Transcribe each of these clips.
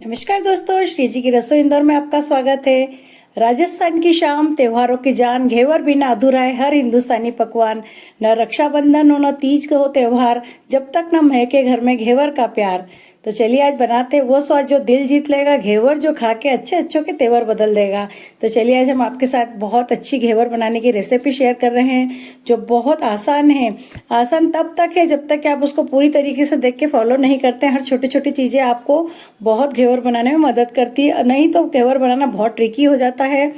नमस्कार दोस्तों, श्री जी की रसोई इंदौर में आपका स्वागत है। राजस्थान की शाम, त्योहारों की जान, घेवर बिना अधूरा है हर हिंदुस्तानी पकवान। न रक्षाबंधन हो न तीज का हो त्योहार, जब तक न महके घर में घेवर का प्यार। तो चलिए आज बनाते हैं वो स्वाद जो दिल जीत लेगा, घेवर जो खा के अच्छे अच्छों के तेवर बदल देगा। तो चलिए आज हम आपके साथ बहुत अच्छी घेवर बनाने की रेसिपी शेयर कर रहे हैं जो बहुत आसान है। आसान तब तक है जब तक कि आप उसको पूरी तरीके से देख के फॉलो नहीं करते हैं। हर छोटी छोटी चीजें आपको बहुत घेवर बनाने में मदद करती है, नहीं तो घेवर बनाना बहुत ट्रिकी हो जाता है,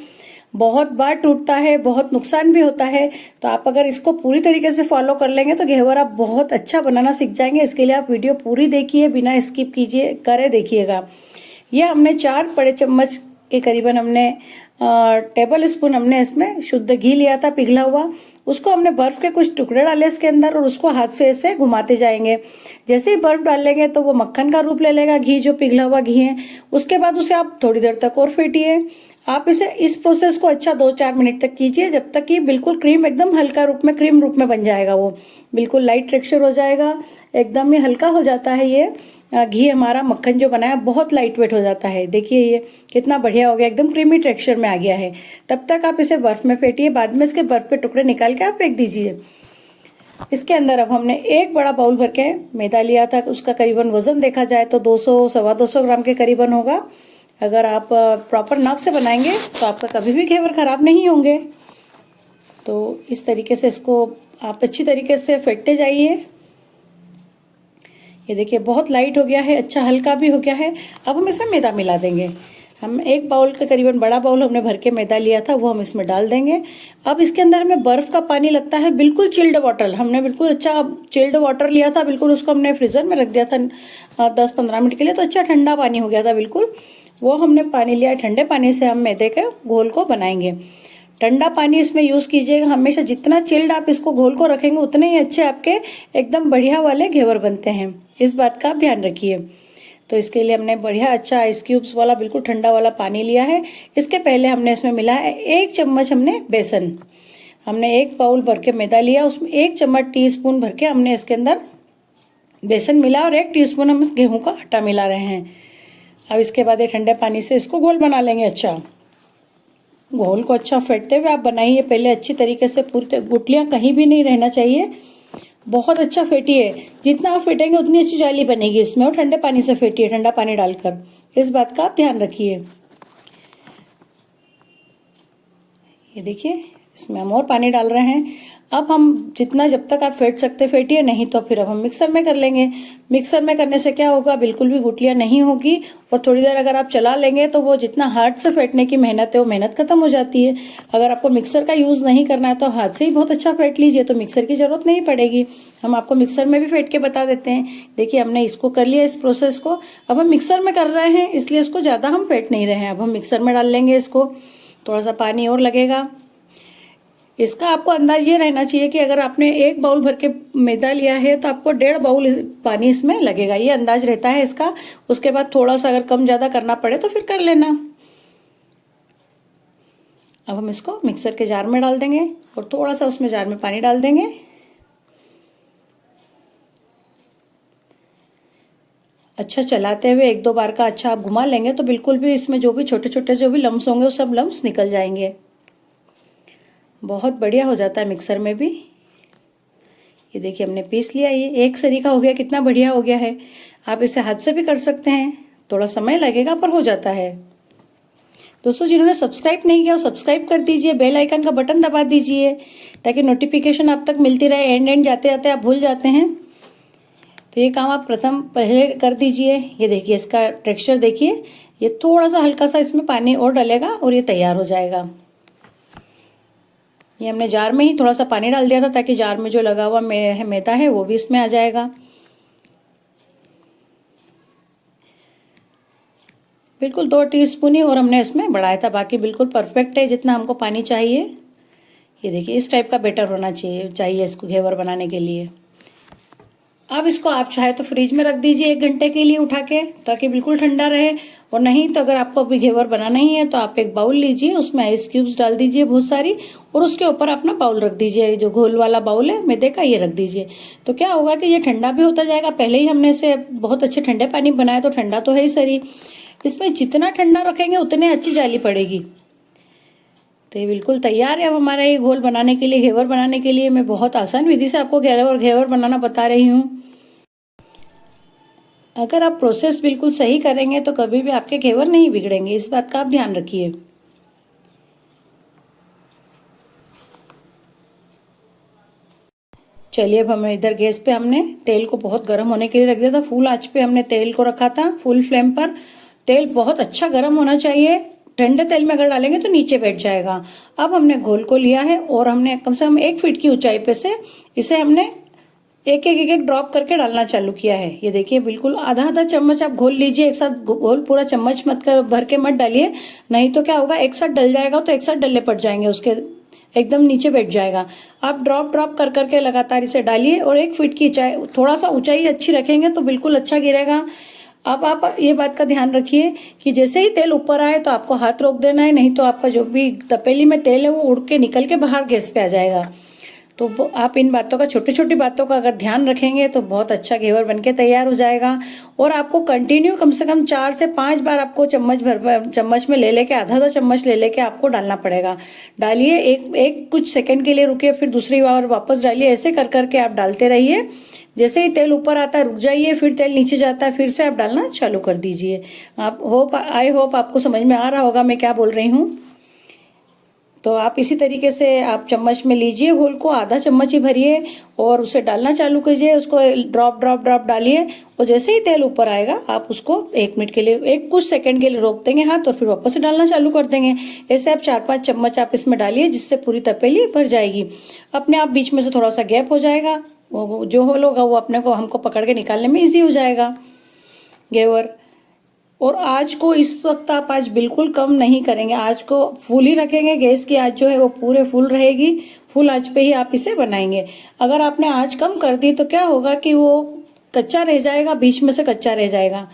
बहुत बार टूटता है, बहुत नुकसान भी होता है। तो आप अगर इसको पूरी तरीके से फॉलो कर लेंगे तो घेवर आप बहुत अच्छा बनाना सीख जाएंगे। इसके लिए आप वीडियो पूरी देखिए, बिना स्किप कीजिए करे देखिएगा। ये हमने 4 बड़े चम्मच के करीबन हमने टेबल स्पून हमने इसमें शुद्ध घी लिया था पिघला हुआ। उसको हमने बर्फ के कुछ टुकड़े डाले इसके अंदर और उसको हाथ से ऐसे घुमाते जाएंगे। जैसे ही बर्फ डालेंगे तो वो मक्खन का रूप ले लेगा, घी जो पिघला हुआ घी है। उसके बाद उसे आप थोड़ी देर तक और फेंटिए। आप इस प्रोसेस को अच्छा 2-4 मिनट तक कीजिए, जब तक कि बिल्कुल क्रीम एकदम हल्का रूप में, क्रीम रूप में बन जाएगा। वो बिल्कुल लाइट टेक्सचर हो जाएगा, एकदम ही हल्का हो जाता है। ये घी हमारा मक्खन जो बनाया बहुत लाइट वेट हो जाता है। देखिए ये कितना बढ़िया हो गया, एकदम क्रीमी टेक्सचर में आ गया है। तब तक आप इसे बर्फ में फेंटिए, बाद में इसके बर्फ के टुकड़े निकाल के आप फेंक दीजिए। इसके अंदर अब हमने एक बड़ा बाउल भर के मैदा लिया था। उसका करीबन वजन देखा जाए तो 200 सवा 200 ग्राम के करीबन होगा। अगर आप प्रॉपर नाप से बनाएंगे तो आपका कभी भी घेवर खराब नहीं होंगे। तो इस तरीके से इसको आप अच्छी तरीके से फेंटते जाइए। ये देखिए बहुत लाइट हो गया है, अच्छा हल्का भी हो गया है। अब हम इसमें मैदा मिला देंगे। हम एक बाउल के करीबन बड़ा बाउल हमने भर के मैदा लिया था, वो हम इसमें डाल देंगे। अब इसके अंदर हमें बर्फ का पानी लगता है, बिल्कुल चिल्ड वाटर। हमने बिल्कुल अच्छा चिल्ड वाटर लिया था, बिल्कुल उसको हमने फ्रीजर में रख दिया था 10-15 मिनट के लिए। तो अच्छा ठंडा पानी हो गया था बिल्कुल। वो हमने पानी लिया, ठंडे पानी से हम मैदे के घोल को बनाएंगे। ठंडा पानी इसमें यूज कीजिएगा हमेशा। जितना चिल्ड आप इसको घोल को रखेंगे उतने ही अच्छे आपके एकदम बढ़िया वाले घेवर बनते हैं। इस बात का आप ध्यान रखिए। तो इसके लिए हमने बढ़िया अच्छा आइस क्यूब्स वाला बिल्कुल ठंडा वाला पानी लिया है। इसके पहले हमने इसमें मिला है 1 चम्मच हमने बेसन। हमने एक बाउल भर के मैदा लिया, उसमें 1 चम्मच टीस्पून भर के हमने इसके अंदर बेसन मिला और 1 टीस्पून हम इस गेहूं का आटा मिला रहे हैं। अब इसके बाद ये ठंडे पानी से इसको घोल बना लेंगे। अच्छा घोल को अच्छा फेंटते हुए आप बनाइए पहले अच्छी तरीके से, पूरी गुठलियां कहीं भी नहीं रहना चाहिए। बहुत अच्छा फेंटिए, जितना आप फेंटेंगे उतनी अच्छी जाली बनेगी इसमें। और ठंडे पानी से फेंटिए, ठंडा पानी डालकर। इस बात का आप ध्यान रखिए। ये देखिए इसमें हम और पानी डाल रहे हैं। अब हम जितना जब तक आप फेंट सकते फेंटिए, नहीं तो फिर अब हम मिक्सर में कर लेंगे। मिक्सर में करने से क्या होगा, बिल्कुल भी गुठलियां नहीं होगी। और थोड़ी देर अगर आप चला लेंगे तो वो जितना हाथ से फेंटने की मेहनत है वो मेहनत खत्म हो जाती है। अगर आपको मिक्सर का यूज नहीं करना है तो हाथ से ही बहुत अच्छा फेंट लीजिए, तो मिक्सर की जरूरत नहीं पड़ेगी। हम आपको मिक्सर में भी फेंट के बता देते हैं। देखिए हमने इसको कर लिया, इस प्रोसेस को। अब हम मिक्सर में कर रहे हैं इसलिए इसको ज्यादा हम फेंट नहीं रहे हैं। अब हम मिक्सर में डाल लेंगे इसको, थोड़ा सा पानी और लगेगा। इसका आपको अंदाज ये रहना चाहिए कि अगर आपने 1 बाउल भर के मैदा लिया है तो आपको 1.5 बाउल पानी इसमें लगेगा, ये अंदाज रहता है इसका। उसके बाद थोड़ा सा अगर कम ज्यादा करना पड़े तो फिर कर लेना। अब हम इसको मिक्सर के जार में डाल देंगे और थोड़ा सा उसमें जार में पानी डाल देंगे। अच्छा चलाते हुए 1-2 बार का अच्छा आप घुमा लेंगे तो बिल्कुल भी इसमें जो भी छोटे छोटे जो भी लम्स होंगे वो सब लम्स निकल जाएंगे। बहुत बढ़िया हो जाता है मिक्सर में भी। ये देखिए हमने पीस लिया, ये एक सरीखा हो गया, कितना बढ़िया हो गया है। आप इसे हाथ से भी कर सकते हैं, थोड़ा समय लगेगा पर हो जाता है। दोस्तों जिन्होंने सब्सक्राइब नहीं किया वो सब्सक्राइब कर दीजिए, बेल आइकन का बटन दबा दीजिए ताकि नोटिफिकेशन आप तक मिलती रहे। एंड जाते जाते आप भूल जाते हैं, तो ये काम आप पहले कर दीजिए। ये देखिए इसका टेक्सचर देखिए, ये थोड़ा सा हल्का सा इसमें पानी और डलेगा और ये तैयार हो जाएगा। ये हमने जार में ही थोड़ा सा पानी डाल दिया था ताकि जार में जो लगा हुआ मैदा है वो भी इसमें आ जाएगा। बिल्कुल 2 टीस्पून ही और हमने इसमें बढ़ाया था, बाकी बिल्कुल परफेक्ट है जितना हमको पानी चाहिए। ये देखिए इस टाइप का बैटर होना चाहिए इसको घेवर बनाने के लिए। अब इसको आप चाहे तो फ्रिज में रख दीजिए 1 घंटे के लिए उठा के, ताकि बिल्कुल ठंडा रहे। और नहीं तो अगर आपको अभी घेवर बनाना ही है तो आप एक बाउल लीजिए, उसमें आइस क्यूब्स डाल दीजिए बहुत सारी, और उसके ऊपर अपना बाउल रख दीजिए। जो घोल वाला बाउल है मैदे का, ये रख दीजिए। तो क्या होगा कि ये ठंडा भी होता जाएगा। पहले ही हमने इसे बहुत अच्छे ठंडे पानी बनाया तो ठंडा तो है ही सही। इसमें जितना ठंडा रखेंगे उतने अच्छी जाली पड़ेगी। तो ये बिल्कुल तैयार है अब हमारा ये घोल बनाने के लिए, घेवर बनाने के लिए। मैं बहुत आसान विधि से आपको घेवर बनाना बता रही हूँ। अगर आप प्रोसेस बिल्कुल सही करेंगे तो कभी भी आपके घेवर नहीं बिगड़ेंगे, इस बात का आप ध्यान रखिए। चलिए अब हमें इधर गैस पे हमने तेल को बहुत गर्म होने के लिए रख दिया था। फुल आंच पे हमने तेल को रखा था, फुल फ्लेम पर। तेल बहुत अच्छा गर्म होना चाहिए, ठंडे तेल में अगर डालेंगे तो नीचे बैठ जाएगा। अब हमने घोल को लिया है और हमने कम से कम 1 फीट की ऊंचाई पे से इसे हमने एक एक ड्रॉप करके डालना चालू किया है। ये देखिए बिल्कुल आधा आधा चम्मच आप घोल लीजिए, एक साथ घोल पूरा चम्मच मत कर भर के मत डालिए, नहीं तो क्या होगा एक साथ डल जाएगा तो एक साथ डल्ले पड़ जाएंगे, उसके एकदम नीचे बैठ जाएगा। आप ड्रॉप ड्रॉप कर करके लगातार इसे डालिए और 1 फीट की ऊंचाई, थोड़ा सा ऊंचाई अच्छी रखेंगे तो बिल्कुल अच्छा गिरेगा। अब आप ये बात का ध्यान रखिए कि जैसे ही तेल ऊपर आए तो आपको हाथ रोक देना है, नहीं तो आपका जो भी तपेली में तेल है वो उड़ के निकल के बाहर गैस पे आ जाएगा। तो आप इन बातों का, छोटी छोटी बातों का अगर ध्यान रखेंगे तो बहुत अच्छा घेवर बनके तैयार हो जाएगा। और आपको कंटिन्यू कम से कम 4 से 5 बार आपको चम्मच में ले लेके, आधा आधा चम्मच ले लेके आपको डालना पड़ेगा। डालिए, एक कुछ सेकंड के लिए रुकिए, फिर दूसरी बार वापस डालिए, ऐसे कर करके आप डालते रहिए। जैसे ही तेल ऊपर आता है रुक जाइए, फिर तेल नीचे जाता है फिर से आप डालना चालू कर दीजिए। आई होप आपको समझ में आ रहा होगा मैं क्या बोल रही हूँ। तो आप इसी तरीके से आप चम्मच में लीजिए घोल को, आधा चम्मच ही भरिए और उसे डालना चालू कीजिए, उसको ड्रॉप ड्रॉप ड्रॉप डालिए। और जैसे ही तेल ऊपर आएगा आप उसको 1 मिनट के लिए, कुछ सेकंड के लिए रोक देंगे हाथ और फिर वापस से डालना चालू कर देंगे। ऐसे आप 4-5 चम्मच आप इसमें डालिए, जिससे पूरी तपेली भर जाएगी। अपने आप बीच में से थोड़ा सा गैप हो जाएगा, वो जो होल होगा वो अपने को हमको पकड़ के निकालने में ईजी हो जाएगा घेवर। और आँच को इस वक्त आप आँच बिल्कुल कम नहीं करेंगे, आँच को फुल ही रखेंगे। गैस की आँच जो है वो पूरे फुल रहेगी, फुल आँच पे ही आप इसे बनाएंगे। अगर आपने आँच कम कर दी तो क्या होगा कि वो कच्चा रह जाएगा, बीच में से कच्चा रह जाएगा।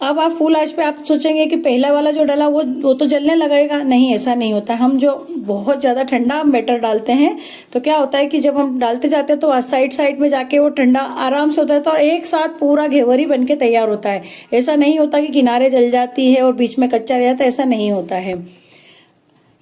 अब आप फुल आंच पे आप सोचेंगे कि पहला वाला जो डाला वो तो जलने लगेगा, नहीं, ऐसा नहीं होता। हम जो बहुत ज्यादा ठंडा बैटर डालते हैं तो क्या होता है कि जब हम डालते जाते हैं तो साइड साइड में जाके वो ठंडा आराम से होता है, तो एक साथ पूरा घेवर ही बनके तैयार होता है। ऐसा नहीं होता कि किनारे जल जाती है और बीच में कच्चा रह जाता है, ऐसा नहीं होता है।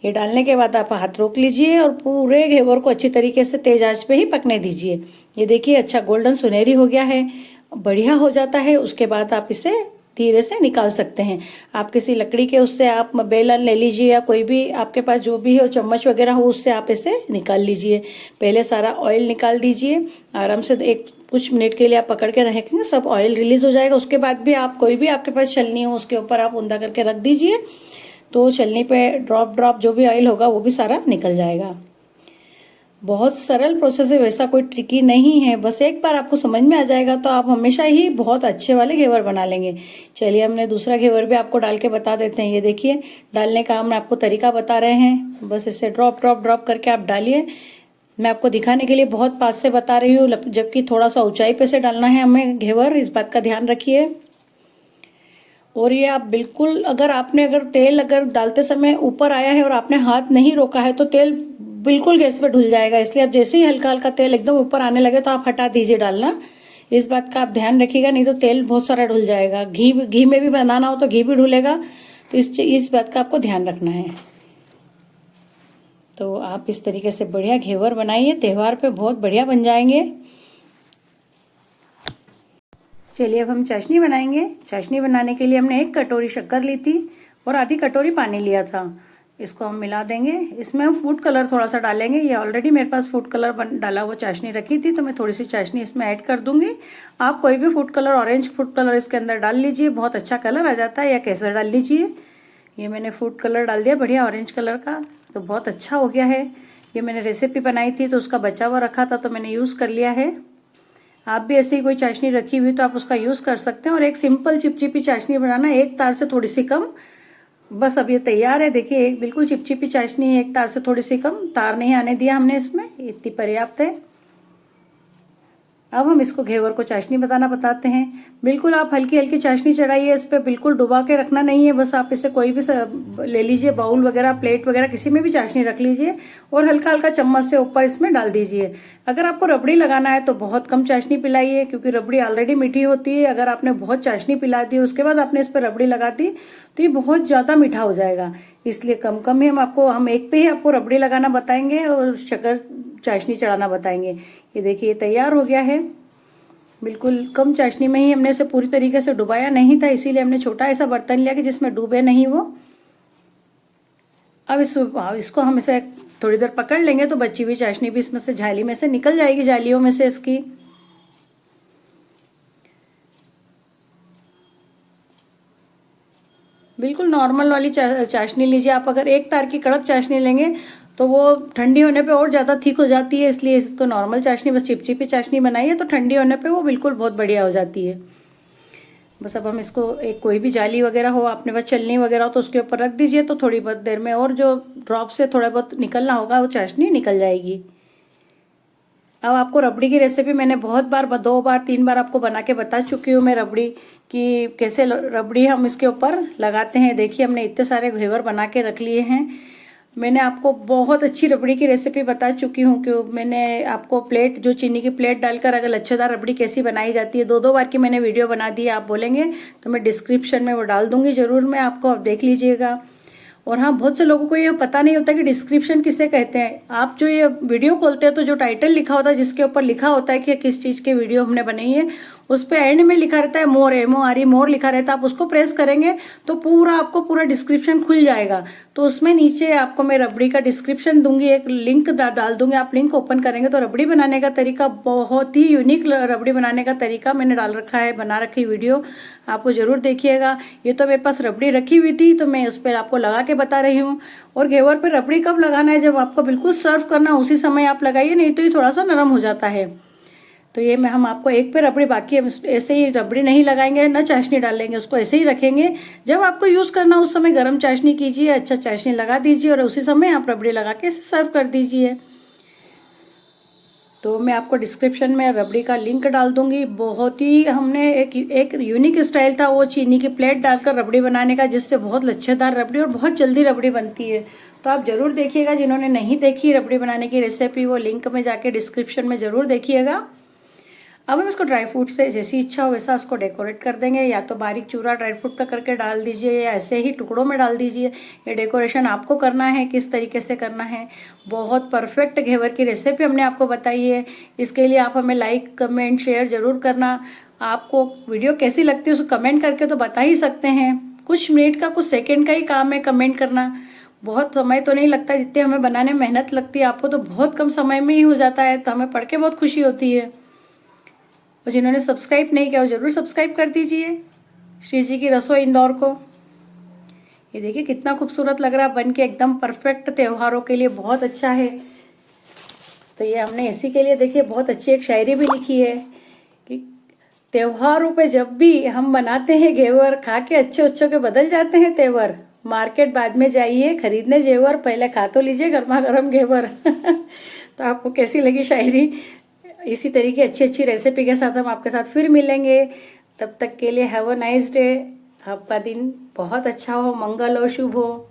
ये डालने के बाद आप हाथ रोक लीजिए और पूरे घेवर को अच्छी तरीके से तेज आंच पे ही पकने दीजिए। ये देखिए अच्छा गोल्डन सुनहरी हो गया है, बढ़िया हो जाता है। उसके बाद आप इसे धीरे से निकाल सकते हैं। आप किसी लकड़ी के उससे आप बेलन ले लीजिए या कोई भी आपके पास जो भी हो, चम्मच वगैरह हो, उससे आप इसे निकाल लीजिए। पहले सारा ऑयल निकाल दीजिए आराम से, एक कुछ मिनट के लिए आप पकड़ के रखेंगे, सब ऑयल रिलीज हो जाएगा। उसके बाद भी आप कोई भी आपके पास छलनी हो उसके ऊपर आप ऊंधा करके रख दीजिए, तो छलनी पे ड्रॉप ड्रॉप जो भी ऑयल होगा वो भी सारा निकल जाएगा। बहुत सरल प्रोसेस है, वैसा कोई ट्रिकी नहीं है। बस एक बार आपको समझ में आ जाएगा तो आप हमेशा ही बहुत अच्छे वाले घेवर बना लेंगे। चलिए हमने दूसरा घेवर भी आपको डाल के बता देते हैं। ये देखिए डालने का हम आपको तरीका बता रहे हैं, बस इसे ड्रॉप ड्रॉप ड्रॉप करके आप डालिए। मैं आपको दिखाने के लिए बहुत पास से बता रही हूँ, जबकि थोड़ा सा ऊंचाई पे से डालना है हमें घेवर, इस बात का ध्यान रखिए। और ये आप बिल्कुल, अगर तेल डालते समय ऊपर आया है और आपने हाथ नहीं रोका है तो तेल बिल्कुल गैस पे ढुल जाएगा। इसलिए आप जैसे ही हल्का हल्का तेल एकदम ऊपर आने लगे तो आप हटा दीजिए डालना। इस बात का आप ध्यान रखिएगा, नहीं तो तेल बहुत सारा ढुल जाएगा। घी में भी बनाना हो तो घी भी ढुलेगा, तो इस बात का आपको ध्यान रखना है। तो आप इस तरीके से बढ़िया घेवर बनाइए, त्योहार पे बहुत बढ़िया बन जाएंगे। चलिए अब हम चाशनी बनाएंगे। चाशनी बनाने के लिए हमने 1 कटोरी शक्कर ली थी और आधी कटोरी पानी लिया था। इसको हम मिला देंगे। इसमें हम फूड कलर थोड़ा सा डालेंगे। ये ऑलरेडी मेरे पास फूड कलर डाला हुआ चाशनी रखी थी, तो मैं थोड़ी सी चाशनी इसमें ऐड कर दूंगी। आप कोई भी food colour, orange food colour इसके अंदर डाल लीजिए, बहुत अच्छा कलर आ जाता है, या केसर डाल लीजिए। ये मैंने फूड कलर डाल दिया बढ़िया ऑरेंज कलर का, तो बहुत अच्छा हो गया है। ये मैंने रेसिपी बनाई थी तो उसका बचा हुआ रखा था तो मैंने यूज़ कर लिया है। आप भी ऐसी कोई चाशनी रखी हुई तो आप उसका यूज़ कर सकते हैं। और एक सिंपल चिपचिपी चाशनी बनाना, 1 तार से थोड़ी सी कम। बस अब ये तैयार है। देखिए एक बिल्कुल चिपचिपी चाशनी है, 1 तार से थोड़ी सी कम, तार नहीं आने दिया हमने इसमें, इतनी पर्याप्त है। अब हम इसको घेवर को चाशनी बताते हैं। बिल्कुल आप हल्की हल्की चाशनी चढ़ाइए, इस पे बिल्कुल डुबा के रखना नहीं है। बस आप इसे कोई भी ले लीजिए, बाउल वगैरह, प्लेट वगैरह, किसी में भी चाशनी रख लीजिए और हल्का हल्का चम्मच से ऊपर इसमें डाल दीजिए। अगर आपको रबड़ी लगाना है तो बहुत कम चाशनी पिलाइए, क्योंकि रबड़ी ऑलरेडी मीठी होती है। अगर आपने बहुत चाशनी पिला दी उसके बाद आपने इस पर रबड़ी लगा दी तो ये बहुत ज्यादा मीठा हो जाएगा। इसलिए कम कम ही हम एक पे ही आपको रबड़ी लगाना बताएंगे और शक्कर चाशनी चढ़ाना बताएंगे। ये देखिए ये तैयार हो गया है। बिल्कुल कम चाशनी में ही हमने इसे पूरी तरीके से डुबाया नहीं था, इसीलिए हमने छोटा ऐसा बर्तन लिया कि जिसमें डूबे नहीं वो। अब इसको हम इसे थोड़ी देर पकड़ लेंगे तो बची हुई चाशनी भी इसमें से झाली में से निकल जाएगी, जालियों में से इसकी। बिल्कुल नॉर्मल वाली चाशनी लीजिए आप। अगर एक तार की कड़क चाशनी लेंगे तो वो ठंडी होने पे और ज्यादा थिक हो जाती है, इसलिए इसको नॉर्मल चाशनी, बस चिपचिपी चाशनी बनाइए तो ठंडी होने पे वो बिल्कुल बहुत बढ़िया हो जाती है। बस अब हम इसको एक कोई भी जाली वगैरह हो, आपने बस चलनी वगैरह हो तो उसके ऊपर रख दीजिए, तो थोड़ी बहुत देर में और जो ड्रॉप से थोड़ा बहुत निकलना होगा वो चाशनी निकल जाएगी। अब आपको रबड़ी की रेसिपी मैंने बहुत बार, 2 बार 3 बार आपको बना के बता चुकी हूँ मैं रबड़ी की, कैसे रबड़ी हम इसके ऊपर लगाते हैं। देखिए हमने इतने सारे घेवर बना के रख लिए हैं। मैंने आपको बहुत अच्छी रबड़ी की रेसिपी बता चुकी हूँ, कि मैंने आपको प्लेट, जो चीनी की प्लेट डालकर अगर लच्छेदार रबड़ी कैसी बनाई जाती है, 2 बार की मैंने वीडियो बना दी है। आप बोलेंगे तो मैं डिस्क्रिप्शन में वो डाल दूंगी जरूर, मैं आपको, आप देख लीजिएगा। और हाँ, बहुत से लोगों को ये पता नहीं होता कि डिस्क्रिप्शन किसे कहते हैं। आप जो ये वीडियो खोलते हैं तो जो टाइटल लिखा होता है, जिसके ऊपर लिखा होता है कि किस चीज की वीडियो हमने बनाई है, उस पे एंड में लिखा रहता है मोर, MORE, मोर लिखा रहता है। आप उसको प्रेस करेंगे तो आपको पूरा डिस्क्रिप्शन खुल जाएगा। तो उसमें नीचे आपको मैं रबड़ी का डिस्क्रिप्शन दूंगी, एक लिंक डाल दूंगी। आप लिंक ओपन करेंगे तो रबड़ी बनाने का तरीका, बहुत ही यूनिक रबड़ी बनाने का तरीका मैंने डाल रखा है, बना रखी वीडियो, आपको जरूर देखिएगा। ये तो मेरे पास रबड़ी रखी हुई थी तो मैं उस पर आपको लगा के बता रही हूँ। और घेवर पे रबड़ी कब लगाना है, जब आपको बिल्कुल सर्व करना उसी समय आप लगाइए, नहीं तो ये थोड़ा सा नरम हो जाता है। तो ये हम आपको एक पे रबड़ी, बाकी हम ऐसे ही रबड़ी नहीं लगाएंगे, ना चाशनी डालेंगे, उसको ऐसे ही रखेंगे। जब आपको यूज करना उस समय गर्म चाशनी कीजिए, अच्छा चाशनी लगा दीजिए और उसी समय आप रबड़ी लगा के सर्व कर दीजिए। तो मैं आपको डिस्क्रिप्शन में रबड़ी का लिंक डाल दूंगी। बहुत ही हमने एक यूनिक स्टाइल था वो चीनी की प्लेट डालकर रबड़ी बनाने का, जिससे बहुत लच्छेदार रबड़ी और बहुत जल्दी रबड़ी बनती है। तो आप जरूर देखिएगा, जिन्होंने नहीं देखी रबड़ी बनाने की रेसिपी, वो लिंक में जाके डिस्क्रिप्शन में जरूर देखिएगा। अब हम इसको ड्राई फ्रूट से जैसी इच्छा हो वैसा उसको डेकोरेट कर देंगे, या तो बारीक चूरा ड्राई फ्रूट का करके डाल दीजिए, या ऐसे ही टुकड़ों में डाल दीजिए। ये डेकोरेशन आपको करना है, किस तरीके से करना है। बहुत परफेक्ट घेवर की रेसिपी हमने आपको बताई है। इसके लिए आप हमें लाइक, कमेंट, शेयर जरूर करना। आपको वीडियो कैसी लगती है उसको कमेंट करके तो बता ही सकते हैं। कुछ मिनट का, कुछ सेकेंड का ही काम है कमेंट करना। बहुत समय तो नहीं लगता, जितने हमें बनाने में मेहनत लगती है आपको तो बहुत कम समय में ही हो जाता है, तो हमें पढ़ के बहुत खुशी होती है। और जिन्होंने सब्सक्राइब नहीं किया वो जरूर सब्सक्राइब कर दीजिए श्री जी की रसोई इंदौर को। ये देखिए कितना खूबसूरत लग रहा है बन के, एकदम परफेक्ट, त्योहारों के लिए बहुत अच्छा है। तो ये हमने इसी के लिए, देखिए बहुत अच्छी एक शायरी भी लिखी है कि त्योहारों पे जब भी हम बनाते हैं घेवर, खा के अच्छे अच्छों के बदल जाते हैं तेवर। मार्केट बाद में जाइए खरीदने जेवर, पहले खा तो लीजिए गर्मा गर्म घेवर। तो आपको कैसी लगी शायरी? इसी तरीके अच्छी अच्छी रेसिपी के साथ हम आपके साथ फिर मिलेंगे। तब तक के लिए हैव अ नाइस डे। आपका दिन बहुत अच्छा हो, मंगल हो, शुभ हो।